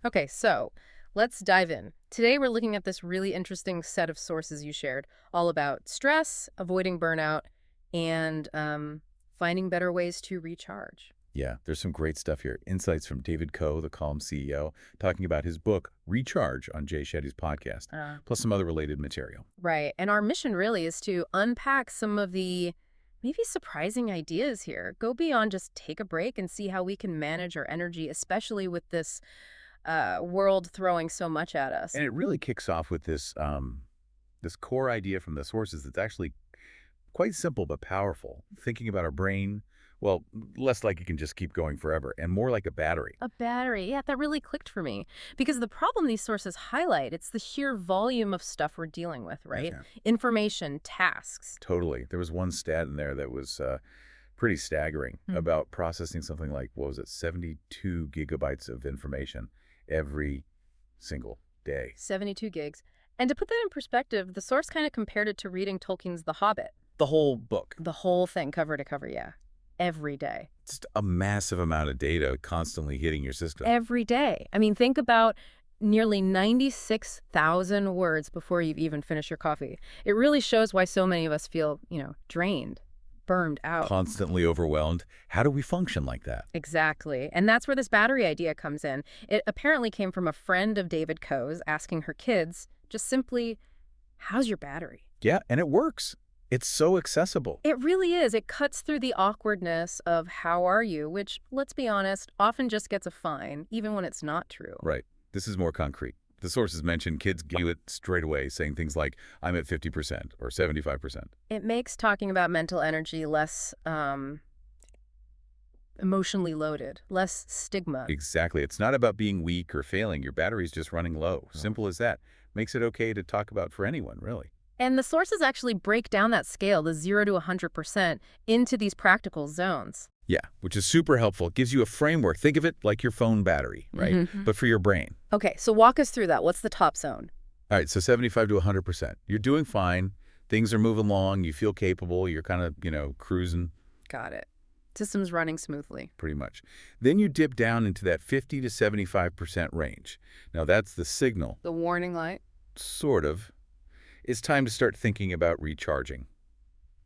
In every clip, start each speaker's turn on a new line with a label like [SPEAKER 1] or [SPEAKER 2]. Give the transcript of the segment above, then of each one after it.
[SPEAKER 1] Okay, so let's dive in. Today we're looking at this really interesting set of sources you shared, all about stress, avoiding burnout, and finding better ways to recharge.
[SPEAKER 2] Yeah, there's some great stuff here. Insights from David Coe, the Calm CEO, talking about his book, Recharge, on Jay Shetty's podcast, plus some other related material.
[SPEAKER 1] Right. And our mission really is to unpack some of the maybe surprising ideas here. Go beyond just take a break and see how we can manage our energy, especially with this world throwing so much at us.
[SPEAKER 2] And it really kicks off with this core idea from the sources that's actually quite simple but powerful. Thinking about our brain, well, less like it can just keep going forever, and more like a battery.
[SPEAKER 1] A battery. Yeah, that really clicked for me. Because the problem these sources highlight, it's the sheer volume of stuff we're dealing with, right?
[SPEAKER 2] Yeah.
[SPEAKER 1] Information, tasks.
[SPEAKER 2] Totally. There was one stat in there that was pretty staggering
[SPEAKER 1] Hmm.
[SPEAKER 2] about processing something like, what was it, 72 gigabytes of information every single day.
[SPEAKER 1] 72 gigs. And to put that in perspective, the source kind of compared it to reading Tolkien's The Hobbit.
[SPEAKER 2] The whole book.
[SPEAKER 1] The whole thing, cover to cover, yeah. Every day.
[SPEAKER 2] Just a massive amount of data constantly hitting your system.
[SPEAKER 1] Every day. I mean, think about nearly 96,000 words before you've even finished your coffee. It really shows why so many of us feel, drained, burned out.
[SPEAKER 2] Constantly overwhelmed. How do we function like that?
[SPEAKER 1] Exactly. And that's where this battery idea comes in. It apparently came from a friend of David Coe's asking her kids just simply, how's your battery?
[SPEAKER 2] Yeah, and it works. It's so accessible.
[SPEAKER 1] It really is. It cuts through the awkwardness of how are you, which, let's be honest, often just gets a fine, even when it's not true.
[SPEAKER 2] Right. This is more concrete. The sources mention kids do it straight away, saying things like, I'm at 50% or 75%.
[SPEAKER 1] It makes talking about mental energy less emotionally loaded, less stigma.
[SPEAKER 2] Exactly. It's not about being weak or failing. Your battery's just running low. Simple as that. Makes it okay to talk about for anyone, really.
[SPEAKER 1] And the sources actually break down that scale, the 0 to 100%, into these practical zones.
[SPEAKER 2] Yeah, which is super helpful. It gives you a framework. Think of it like your phone battery, right?
[SPEAKER 1] Mhm.
[SPEAKER 2] But for your brain.
[SPEAKER 1] Okay, so walk us through that. What's the top zone?
[SPEAKER 2] All right, so 75 to 100%. You're doing fine. Things are moving along. You feel capable. You're kind of, cruising
[SPEAKER 1] Got it. System's running smoothly.
[SPEAKER 2] pretty much. Then you dip down into that 50 to 75% range. Now, that's the signal,
[SPEAKER 1] The warning light.
[SPEAKER 2] sort of. It's time to start thinking about recharging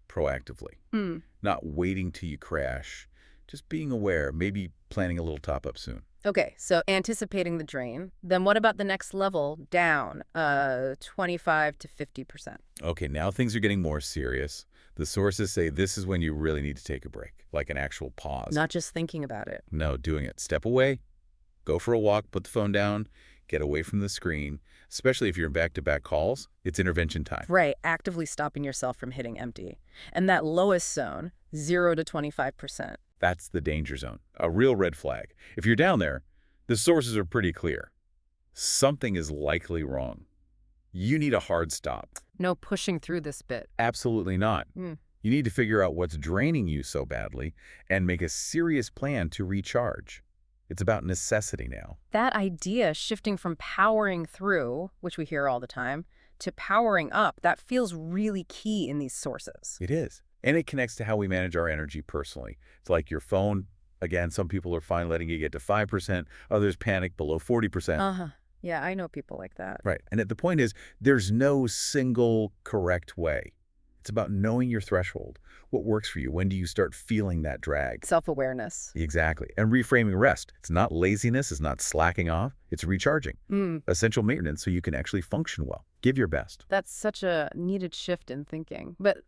[SPEAKER 2] proactively,
[SPEAKER 1] Hmm.
[SPEAKER 2] not waiting till you crash, just being aware, maybe planning a little top-up soon.
[SPEAKER 1] Okay, so anticipating the drain. Then what about the next level down, 25 to 50%?
[SPEAKER 2] Okay, now things are getting more serious. The sources say this is when you really need to take a break, like an actual pause.
[SPEAKER 1] Not just thinking about it.
[SPEAKER 2] No, doing it. Step away, go for a walk, put the phone down, get away from the screen. Especially if you're in back-to-back calls, it's intervention time.
[SPEAKER 1] Right, actively stopping yourself from hitting empty. And that lowest zone, 0 to 25%.
[SPEAKER 2] That's the danger zone, a real red flag. If you're down there, the sources are pretty clear. Something is likely wrong. You need a hard stop.
[SPEAKER 1] No pushing through this bit.
[SPEAKER 2] Absolutely not.
[SPEAKER 1] Hmm.
[SPEAKER 2] You need to figure out what's draining you so badly and make a serious plan to recharge. It's about necessity now.
[SPEAKER 1] That idea shifting from powering through, which we hear all the time, to powering up, that feels really key in these sources.
[SPEAKER 2] It is. And it connects to how we manage our energy personally. It's like your phone. Again, some people are fine letting it get to 5%. Others panic below 40%.
[SPEAKER 1] Uh-huh. Yeah, I know people like that.
[SPEAKER 2] Right. And the point is, there's no single correct way. It's about knowing your threshold. What works for you? When do you start feeling that drag?
[SPEAKER 1] Self-awareness.
[SPEAKER 2] Exactly. And reframing rest. It's not laziness. It's not slacking off. It's recharging. Essential maintenance so you can actually function well. Give your best.
[SPEAKER 1] That's such a needed shift in thinking. But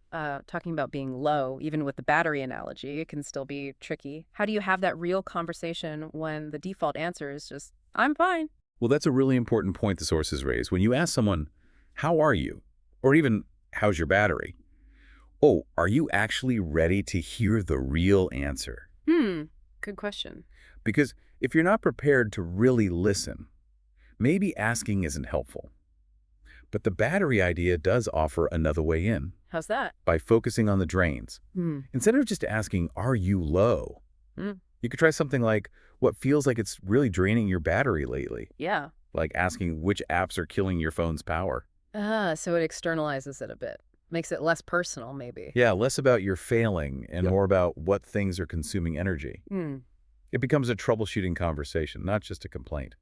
[SPEAKER 1] talking about being low, even with the battery analogy, it can still be tricky. How do you have that real conversation when the default answer is just, I'm fine?
[SPEAKER 2] Well, that's a really important point the sources raise. When you ask someone, how are you? Or even, how's your battery? Oh, are you actually ready to hear the real answer?
[SPEAKER 1] Good question.
[SPEAKER 2] Because if you're not prepared to really listen, maybe asking isn't helpful. But the battery idea does offer another way in
[SPEAKER 1] How's that?
[SPEAKER 2] by focusing on the drains. Instead of just asking, are you low? You could try something like, what feels like it's really draining your battery lately?
[SPEAKER 1] Yeah.
[SPEAKER 2] Like asking which apps are killing your phone's power.
[SPEAKER 1] So it externalizes it a bit. Makes it less personal, maybe.
[SPEAKER 2] Yeah, less about your failing and more about what things are consuming energy. It becomes a troubleshooting conversation, not just a complaint.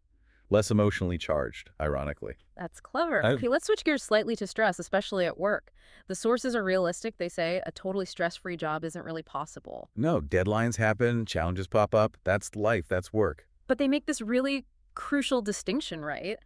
[SPEAKER 2] less emotionally charged, ironically.
[SPEAKER 1] That's clever.
[SPEAKER 2] I,
[SPEAKER 1] Okay, let's switch gears slightly to stress, especially at work. The sources are realistic. They say a totally stress-free job isn't really possible.
[SPEAKER 2] no, deadlines happen, challenges pop up. That's life, that's work.
[SPEAKER 1] But they make this really crucial distinction, right?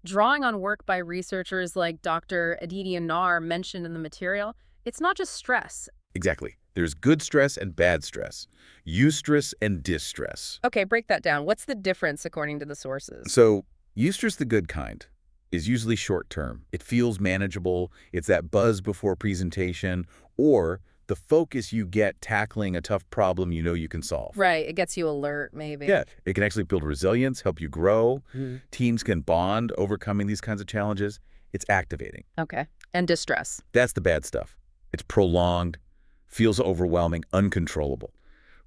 [SPEAKER 1] Drawing on work by researchers like Dr. Aditi Nar mentioned in the material, it's not just stress.
[SPEAKER 2] Exactly. There's good stress and bad stress, eustress and distress.
[SPEAKER 1] Okay, break that down. What's the difference according to the sources?
[SPEAKER 2] So, eustress, the good kind, is usually short term. It feels manageable. It's that buzz before presentation, or the focus you get tackling a tough problem you know you can solve.
[SPEAKER 1] Right, it gets you alert, maybe.
[SPEAKER 2] Yeah, it can actually build resilience, help you grow.
[SPEAKER 1] Mhm.
[SPEAKER 2] Teams can bond overcoming these kinds of challenges. It's activating.
[SPEAKER 1] Okay. And distress.
[SPEAKER 2] That's the bad stuff. It's prolonged, feels overwhelming, uncontrollable.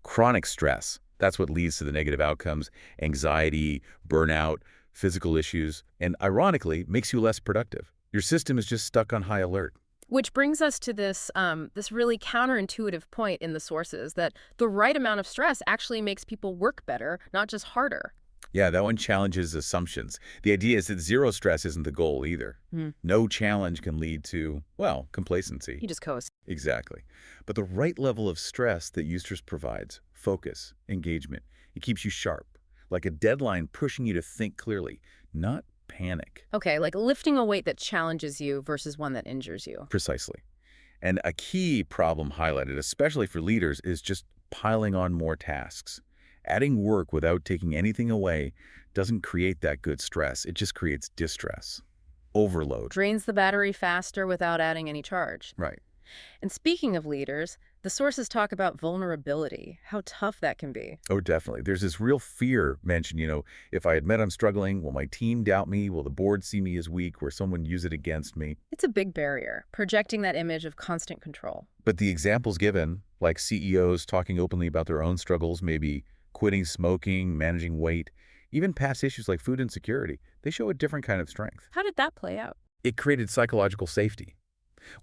[SPEAKER 2] Chronic stress, that's what leads to the negative outcomes, anxiety, burnout, physical issues, and ironically, makes you less productive. Your system is just stuck on high alert.
[SPEAKER 1] Which brings us to this really counterintuitive point in the sources that the right amount of stress actually makes people work better, not just harder.
[SPEAKER 2] Yeah, that one challenges assumptions. The idea is that zero stress isn't the goal either.
[SPEAKER 1] Hmm.
[SPEAKER 2] No challenge can lead to, well, complacency.
[SPEAKER 1] You just coast.
[SPEAKER 2] Exactly. But the right level of stress that eustress provides, focus, engagement, it keeps you sharp, like a deadline pushing you to think clearly, not panic.
[SPEAKER 1] Okay, like lifting a weight that challenges you versus one that injures you.
[SPEAKER 2] Precisely. And a key problem highlighted, especially for leaders, is just piling on more tasks. Adding work without taking anything away doesn't create that good stress. It just creates distress, overload.
[SPEAKER 1] Drains the battery faster without adding any charge.
[SPEAKER 2] Right.
[SPEAKER 1] And speaking of leaders, the sources talk about vulnerability, how tough that can be.
[SPEAKER 2] Oh, definitely. There's this real fear mentioned, if I admit I'm struggling, will my team doubt me? Will the board see me as weak? Will someone use it against me?
[SPEAKER 1] It's a big barrier, projecting that image of constant control.
[SPEAKER 2] But the examples given, like CEOs talking openly about their own struggles, maybe quitting smoking, managing weight, even past issues like food insecurity, they show a different kind of strength.
[SPEAKER 1] How did that play out?
[SPEAKER 2] It created psychological safety.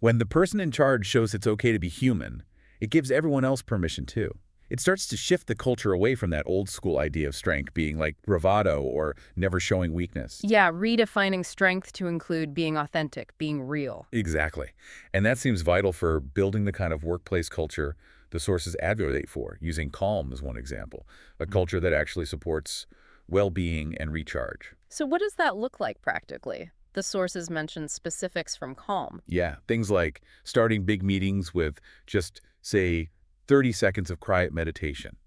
[SPEAKER 2] When the person in charge shows it's okay to be human, it gives everyone else permission too. It starts to shift the culture away from that old school idea of strength being like bravado or never showing weakness.
[SPEAKER 1] Yeah, redefining strength to include being authentic, being real.
[SPEAKER 2] Exactly. And that seems vital for building the kind of workplace culture the sources advocate for, using calm as one example, a culture that actually supports well-being and recharge.
[SPEAKER 1] So what does that look like practically? The sources mention specifics from Calm.
[SPEAKER 2] Yeah, things like starting big meetings with just, say, 30 seconds of quiet meditation,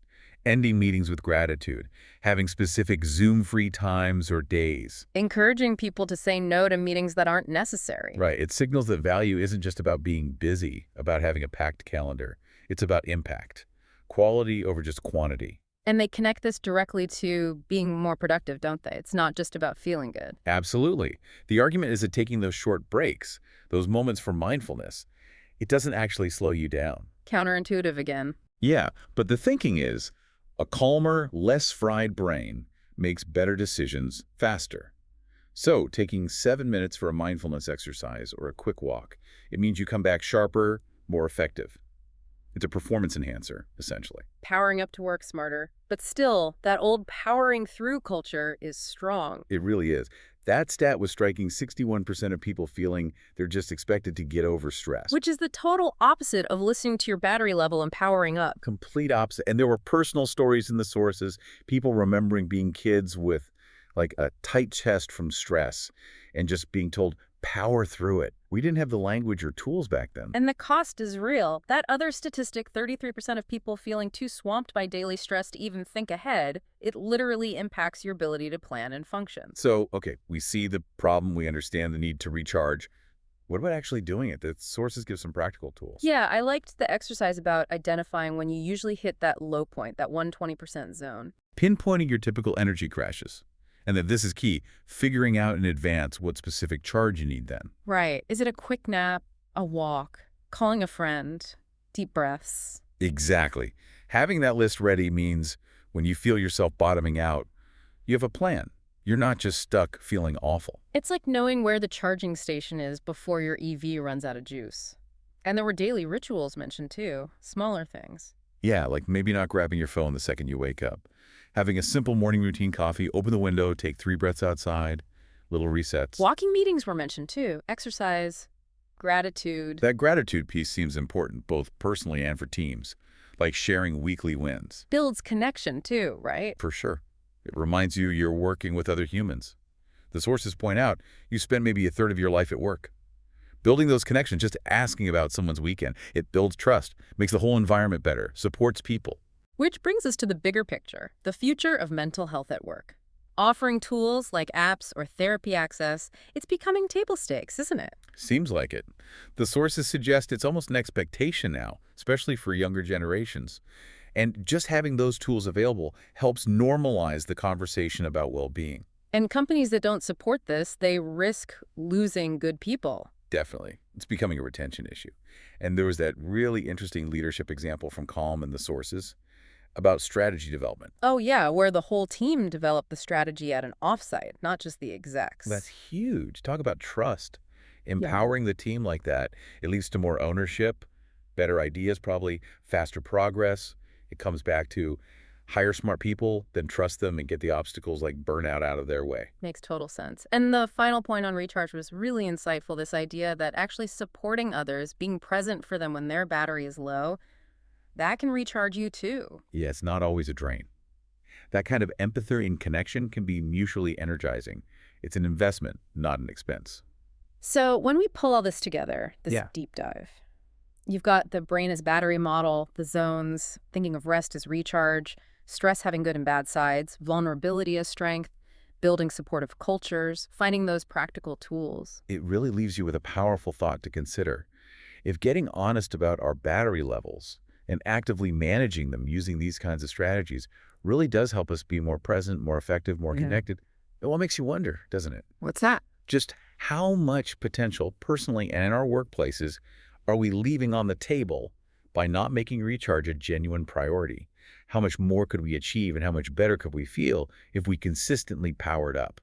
[SPEAKER 2] ending meetings with gratitude, having specific Zoom-free times or days.
[SPEAKER 1] Encouraging people to say no to meetings that aren't necessary.
[SPEAKER 2] Right, it signals that value isn't just about being busy, about having a packed calendar. It's about impact, quality over just quantity.
[SPEAKER 1] And they connect this directly to being more productive, don't they? It's not just about feeling good.
[SPEAKER 2] Absolutely. The argument is that taking those short breaks, those moments for mindfulness, it doesn't actually slow you down.
[SPEAKER 1] Counterintuitive again.
[SPEAKER 2] Yeah, but the thinking is a calmer, less fried brain makes better decisions faster. So taking 7 minutes for a mindfulness exercise or a quick walk, it means you come back sharper, more effective. It's a performance enhancer, essentially.
[SPEAKER 1] Powering up to work smarter. But still, that old powering through culture is strong.
[SPEAKER 2] It really is. That stat was striking. 61% of people feeling they're just expected to get over stress.
[SPEAKER 1] Which is the total opposite of listening to your battery level and powering up.
[SPEAKER 2] Complete opposite. And there were personal stories in the sources, people remembering being kids with like a tight chest from stress and just being told, power through it. We didn't have the language or tools back then.
[SPEAKER 1] And the cost is real. That other statistic, 33% of people feeling too swamped by daily stress to even think ahead, it literally impacts your ability to plan and function.
[SPEAKER 2] So, okay, we see the problem, we understand the need to recharge. What about actually doing it? The sources give some practical tools.
[SPEAKER 1] Yeah, I liked the exercise about identifying when you usually hit that low point, that 120% zone.
[SPEAKER 2] Pinpointing your typical energy crashes. And that this is key, figuring out in advance what specific charge you need then.
[SPEAKER 1] Right. Is it a quick nap, a walk, calling a friend, deep breaths?
[SPEAKER 2] Exactly. Having that list ready means when you feel yourself bottoming out, you have a plan. You're not just stuck feeling awful.
[SPEAKER 1] It's like knowing where the charging station is before your EV runs out of juice. And there were daily rituals mentioned too, smaller things.
[SPEAKER 2] Yeah, like maybe not grabbing your phone the second you wake up. Having a simple morning routine coffee, open the window, take 3 breaths outside, little resets.
[SPEAKER 1] Walking meetings were mentioned too. Exercise, gratitude.
[SPEAKER 2] That gratitude piece seems important, both personally and for teams, like sharing weekly wins.
[SPEAKER 1] Builds connection too, right?
[SPEAKER 2] For sure. It reminds you you're working with other humans. The sources point out you spend maybe a third of your life at work. Building those connections, just asking about someone's weekend, it builds trust, makes the whole environment better, supports people.
[SPEAKER 1] Which brings us to the bigger picture, the future of mental health at work. Offering tools like apps or therapy access, it's becoming table stakes, isn't it?
[SPEAKER 2] Seems like it. The sources suggest it's almost an expectation now, especially for younger generations. And just having those tools available helps normalize the conversation about well-being.
[SPEAKER 1] And companies that don't support this, they risk losing good people.
[SPEAKER 2] Definitely. It's becoming a retention issue. And there was that really interesting leadership example from Calm and the sources about strategy development.
[SPEAKER 1] Oh yeah, where the whole team developed the strategy at an offsite, not just the
[SPEAKER 2] That's
[SPEAKER 1] execs.
[SPEAKER 2] huge. Talk about trust.
[SPEAKER 1] Yeah.
[SPEAKER 2] Empowering the team like that, it leads to more ownership, better ideas, probably faster progress. It comes back to hire smart people, then trust them and get the obstacles like burnout out of their way.
[SPEAKER 1] Makes total sense. And the final point on recharge was really insightful, this idea that actually supporting others, being present for them when their battery is low, that can recharge you too.
[SPEAKER 2] Yeah, it's not always a drain. That kind of empathy and connection can be mutually energizing. It's an investment, not an expense.
[SPEAKER 1] So when we pull all this together, this
[SPEAKER 2] Yeah.
[SPEAKER 1] deep dive, you've got the brain as battery model, the zones, thinking of rest as recharge, stress having good and bad sides, vulnerability as strength, building supportive cultures, finding those practical tools.
[SPEAKER 2] It really leaves you with a powerful thought to consider. If getting honest about our battery levels and actively managing them using these kinds of strategies really does help us be more present, more effective, more
[SPEAKER 1] Yeah.
[SPEAKER 2] connected, it all makes you wonder, doesn't it?
[SPEAKER 1] What's that?
[SPEAKER 2] Just how much potential, personally and in our workplaces, are we leaving on the table by not making recharge a genuine priority? How much more could we achieve and how much better could we feel if we consistently powered up?